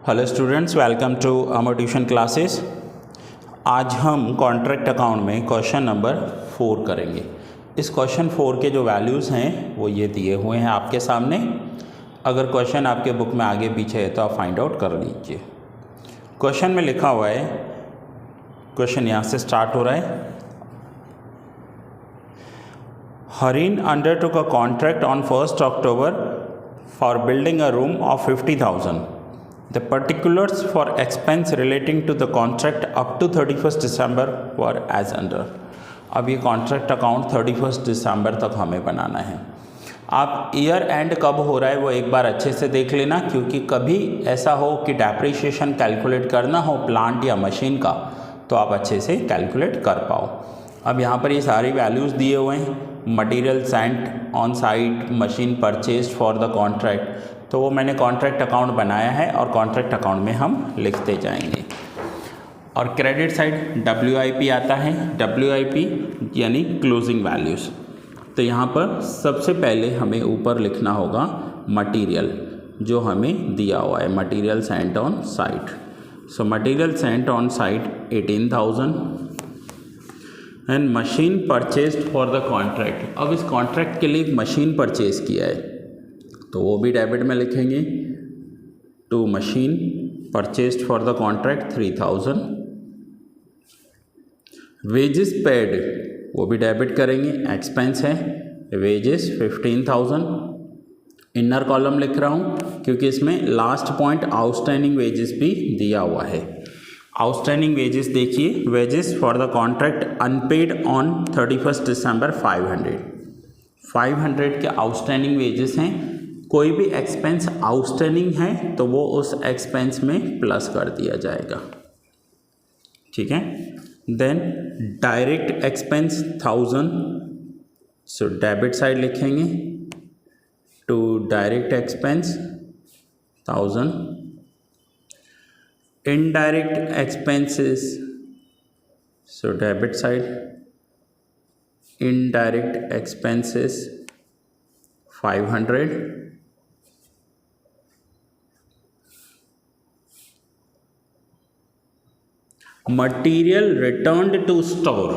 Hello students, welcome to our tuition classes. आज हम contract account में क्वेश्चन नंबर 4 करेंगे। इस क्वेश्चन 4 के जो वैल्यूज़ हैं वो ये दिए हुए हैं आपके सामने। अगर क्वेश्चन आपके बुक में आगे पीछे है तो आप फाइंड आउट कर लीजिए। क्वेश्चन में लिखा हुआ है, क्वेश्चन यहाँ से स्टार्ट हो रहा है। Hareen undertook a contract on 1 October for building a room of 50,000. The particulars for expense relating to the contract up to 31st December were as under. अब ये कॉन्ट्रैक्ट अकाउंट 31st दिसंबर तक हमें बनाना है। आप ईयर एंड कब हो रहा है वो एक बार अच्छे से देख लेना, क्योंकि कभी ऐसा हो कि डेप्रिसिएशन कैलकुलेट करना हो प्लांट या मशीन का, तो आप अच्छे से कैलकुलेट कर पाओ। अब यहाँ पर ये सारी वैल्यूज़ दिए हुए हैं। Material Saint on site, machine purchase for the contract, तो वो मैंने कॉन्ट्रैक्ट अकाउंट बनाया है और कॉन्ट्रैक्ट अकाउंट में हम लिखते जाएंगे। और क्रेडिट साइड WIP आता है, WIP यानी क्लोजिंग वैल्यूज़। तो यहाँ पर सबसे पहले हमें ऊपर लिखना होगा मटेरियल जो हमें दिया हुआ है, material Saint on site. So material Saint on site 18,000 and machine purchased for the contract. अब इस कॉन्ट्रैक्ट के लिए एक मशीन परचेज किया है तो वो भी डेबिट में लिखेंगे। To machine purchased for the contract 3,000। Wages paid वो भी डेबिट करेंगे, एक्सपेंस है। वेजेस 15,000। इनर कॉलम लिख रहा हूँ क्योंकि इसमें लास्ट पॉइंट आउटस्टैंडिंग वेजेस भी दिया हुआ है। आउटस्टैंडिंग वेजेस देखिए, wages for the contract unpaid on 31st दिसंबर 500 के आउटस्टैंडिंग वेजेस हैं। कोई भी एक्सपेंस आउटस्टैंडिंग है तो वो उस एक्सपेंस में प्लस कर दिया जाएगा, ठीक है। Then direct expense 1000, so debit side लिखेंगे। To direct expense 1000। Indirect expenses, so debit side. Indirect expenses 500। Material returned to store.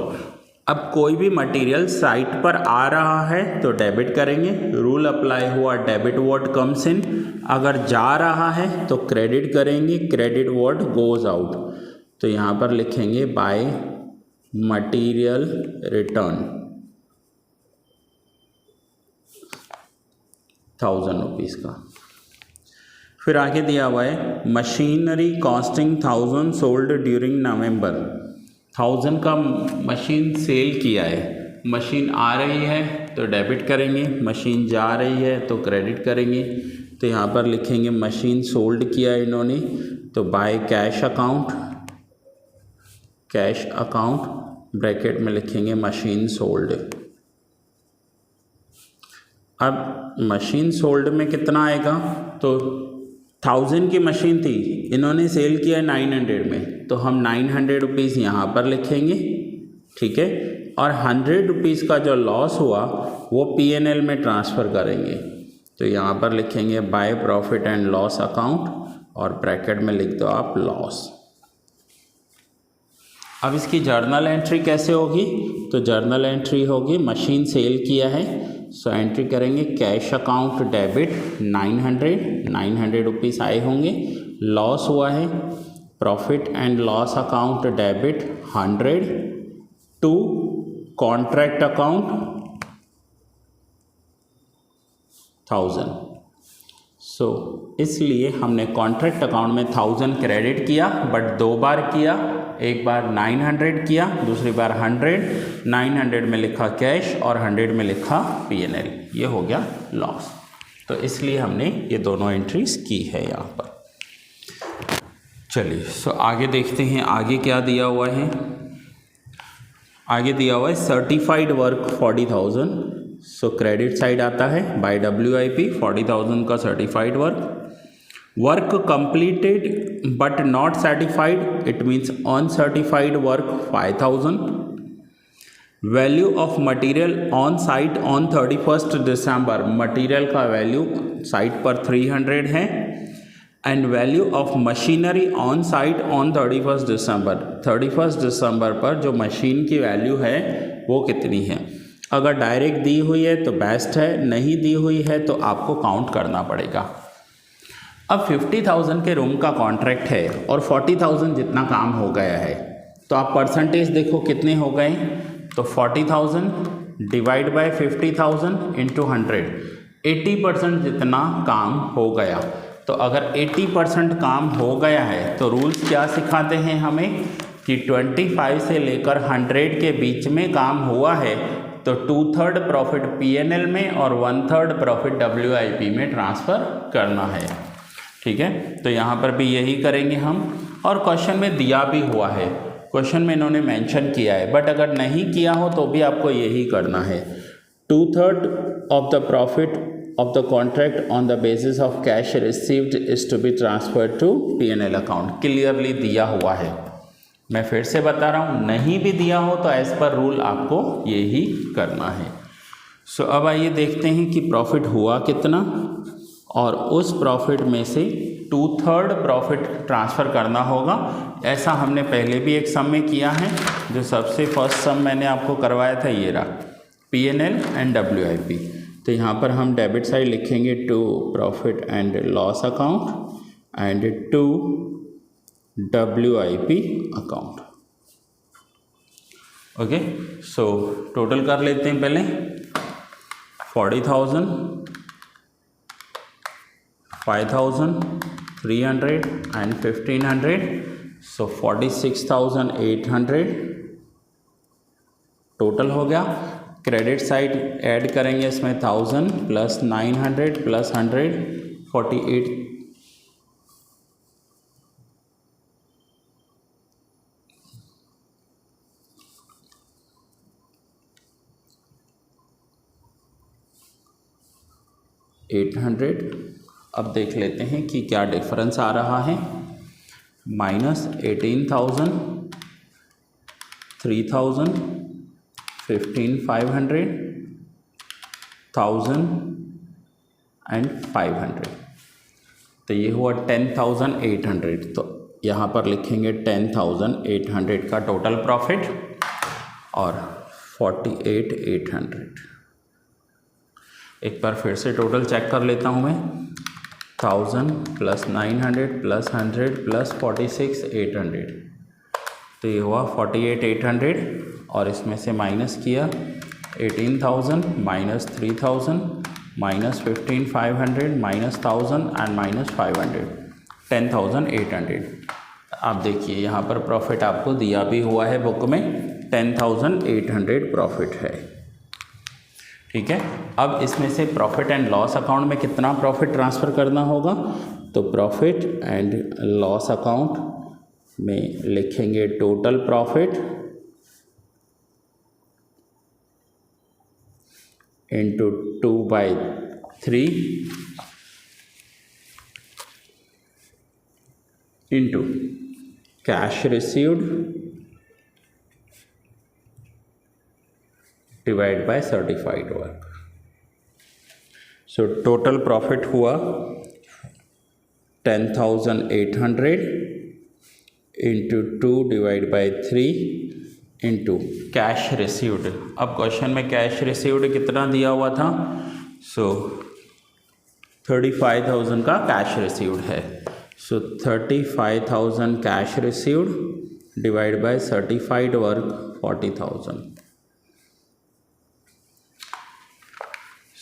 अब कोई भी मटेरियल साइट पर आ रहा है तो डेबिट करेंगे, रूल अप्लाई हुआ, डेबिट वर्ड कम्स इन। अगर जा रहा है तो क्रेडिट करेंगे, क्रेडिट वर्ड गोज आउट। तो यहाँ पर लिखेंगे बाय मटीरियल रिटर्न 1000 रुपीज़ का। फिर आगे दिया हुआ है मशीनरी कॉस्टिंग 1000 सोल्ड ड्यूरिंग नवंबर। 1000 का मशीन सेल किया है। मशीन आ रही है तो डेबिट करेंगे, मशीन जा रही है तो क्रेडिट करेंगे। तो यहाँ पर लिखेंगे मशीन सोल्ड किया है इन्होंने, तो by cash account, cash account bracket में लिखेंगे मशीन सोल्ड। अब मशीन सोल्ड में कितना आएगा, तो 1000 की मशीन थी, इन्होंने सेल किया 900 में, तो हम 900 रुपीज़ यहाँ पर लिखेंगे, ठीक है। और 100 रुपीज़ का जो लॉस हुआ वो P&L में ट्रांसफ़र करेंगे। तो यहाँ पर लिखेंगे by profit and loss account और ब्रैकेट में लिख दो आप लॉस। अब इसकी जर्नल एंट्री कैसे होगी, तो जर्नल एंट्री होगी मशीन सेल किया है, सो एंट्री करेंगे कैश अकाउंट डेबिट 900 रुपीज़ आए होंगे, लॉस हुआ है, profit and loss account debit 100 to contract account 1000। So इसलिए हमने कॉन्ट्रैक्ट अकाउंट में 1000 क्रेडिट किया, बट 2 बार किया। एक बार 900 किया, दूसरी बार 100। 900 में लिखा कैश और 100 में लिखा P&L, ये हो गया लॉस। तो इसलिए हमने ये दोनों एंट्रीज की है यहाँ पर। चलिए सो आगे देखते हैं आगे क्या दिया हुआ है। आगे दिया हुआ है सर्टिफाइड वर्क 40,000। सो क्रेडिट साइड आता है बाय WIP 40,000 का certified work. Work completed but not certified, it means uncertified work 5,000. Value of material on site on 31st December, material का वैल्यू साइट पर 300 है। And value of machinery on site on 31 दिसंबर। 31 दिसंबर पर जो machine की value है वो कितनी है। अगर डायरेक्ट दी हुई है तो बेस्ट है, नहीं दी हुई है तो आपको काउंट करना पड़ेगा। अब 50,000 के रूम का कॉन्ट्रैक्ट है और 40,000 जितना काम हो गया है, तो आप परसेंटेज देखो कितने हो गए। तो 40,000 डिवाइड बाय 50,000 इंटू 100, 80% जितना काम हो गया। तो अगर 80% काम हो गया है तो रूल्स क्या सिखाते हैं हमें कि 25 से लेकर 100 के बीच में काम हुआ है तो 2/3 प्रॉफिट पीएनएल में और 1/3 प्रॉफिट डब्ल्यूआईपी में ट्रांसफ़र करना है। ठीक है, तो यहाँ पर भी यही करेंगे हम। और क्वेश्चन में दिया भी हुआ है, क्वेश्चन में इन्होंने मेंशन किया है, बट अगर नहीं किया हो तो भी आपको यही करना है। 2/3 of the profit of the contract on the basis of cash received is to be transferred to P&L account। Clearly दिया हुआ है। मैं फिर से बता रहा हूँ, नहीं भी दिया हो तो एज पर रूल आपको यही करना है। सो अब आइए देखते हैं कि प्रॉफिट हुआ कितना और उस प्रॉफिट में से 2/3 प्रॉफिट ट्रांसफ़र करना होगा। ऐसा हमने पहले भी एक सम में किया है। जो सबसे फर्स्ट सम मैंने आपको करवाया था ये रहा, P&L एंड WIP। तो यहाँ पर हम डेबिट साइड लिखेंगे to profit and loss account and to WIP account. Okay, so total कर लेते हैं पहले। 40,000, 5,000, 300 एंड 1,500, सो 46,800 टोटल हो गया। क्रेडिट साइड ऐड करेंगे इसमें 1000 प्लस 900 प्लस 100, 48 800। अब देख लेते हैं कि क्या डिफरेंस आ रहा है। Minus 18,000, 3,000, 15,500, 1,000 and 500। तो ये हुआ 10,800। तो यहाँ पर लिखेंगे 10,800 का टोटल प्रॉफिट और 48,800। एक बार फिर से टोटल चेक कर लेता हूँ मैं। 1000 प्लस 900 प्लस 100 प्लस 46,800, तो ये हुआ 48,800 और इसमें से माइनस किया 18,000 minus 3,000 minus 15,500 minus 1,000 and minus 500, 10,800। आप देखिए यहाँ पर प्रॉफिट आपको दिया भी हुआ है बुक में, 10,800 प्रॉफिट है। ठीक है, अब इसमें से प्रॉफिट एंड लॉस अकाउंट में कितना प्रॉफिट ट्रांसफ़र करना होगा। तो प्रॉफिट एंड लॉस अकाउंट में लिखेंगे total profit into 2/3 into cash received divide by certified work. So total profit हुआ 10,800 into 2 divide by 3 into cash received. अब क्वेश्चन में कैश रिसीव्ड कितना दिया हुआ था। सो 35,000 का कैश रिसीव्ड है। सो 35,000 cash received divide by certified work 40,000।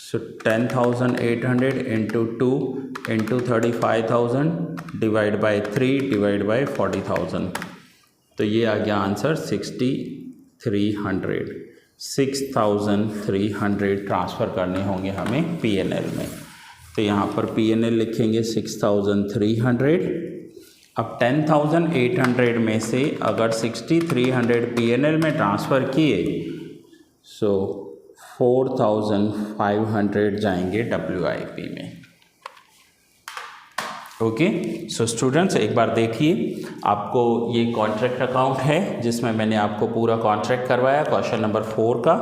So 10,800 into 2 into 35,000 divide by 3 divide by 40,000। तो ये आ गया आंसर 6,300। 6,300 ट्रांसफ़र करने होंगे हमें PNL में। तो यहाँ पर PNL लिखेंगे 6,300। अब 10,800 में से अगर 6,300 PNL में ट्रांसफ़र किए सो 4,500 जाएंगे WIP में। ओके, सो स्टूडेंट्स एक बार देखिए, आपको ये कॉन्ट्रैक्ट अकाउंट है जिसमें मैंने आपको पूरा कॉन्ट्रैक्ट करवाया क्वेश्चन नंबर 4 का।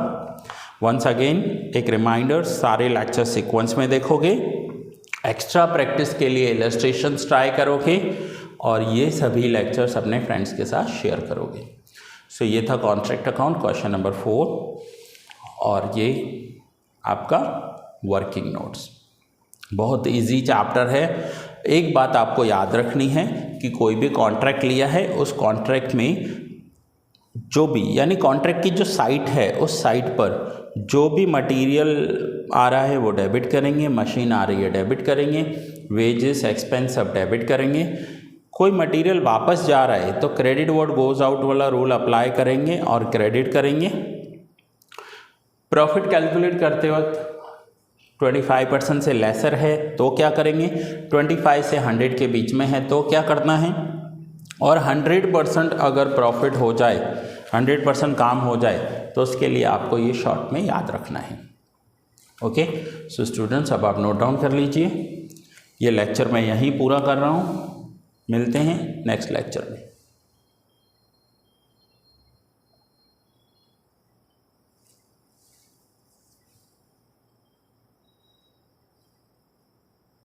वंस अगेन एक रिमाइंडर, सारे लेक्चर सीक्वेंस में देखोगे एक्स्ट्रा प्रैक्टिस के लिए इलस्ट्रेशंस ट्राई करोगे और ये सभी लेक्चर्स अपने फ्रेंड्स के साथ शेयर करोगे। सो ये था कॉन्ट्रैक्ट अकाउंट क्वेश्चन नंबर 4 और ये आपका वर्किंग नोट्स। बहुत इजी चैप्टर है। एक बात आपको याद रखनी है कि कोई भी कॉन्ट्रैक्ट लिया है उस कॉन्ट्रैक्ट में जो भी यानी कॉन्ट्रैक्ट की जो साइट है उस साइट पर जो भी मटेरियल आ रहा है वो डेबिट करेंगे, मशीन आ रही है डेबिट करेंगे, वेजेस एक्सपेंस सब डेबिट करेंगे। कोई मटेरियल वापस जा रहा है तो क्रेडिट व्हाट गोज आउट वाला रूल अप्लाई करेंगे और क्रेडिट करेंगे। प्रॉफिट कैलकुलेट करते वक्त 25% से लेसर है तो क्या करेंगे, 25 से 100 के बीच में है तो क्या करना है, और 100% अगर प्रॉफिट हो जाए, 100% काम हो जाए तो उसके लिए आपको ये शॉर्ट में याद रखना है। ओके, सो स्टूडेंट्स अब आप नोट डाउन कर लीजिए। ये लेक्चर मैं यहीं पूरा कर रहा हूँ। मिलते हैं नेक्स्ट लेक्चर में।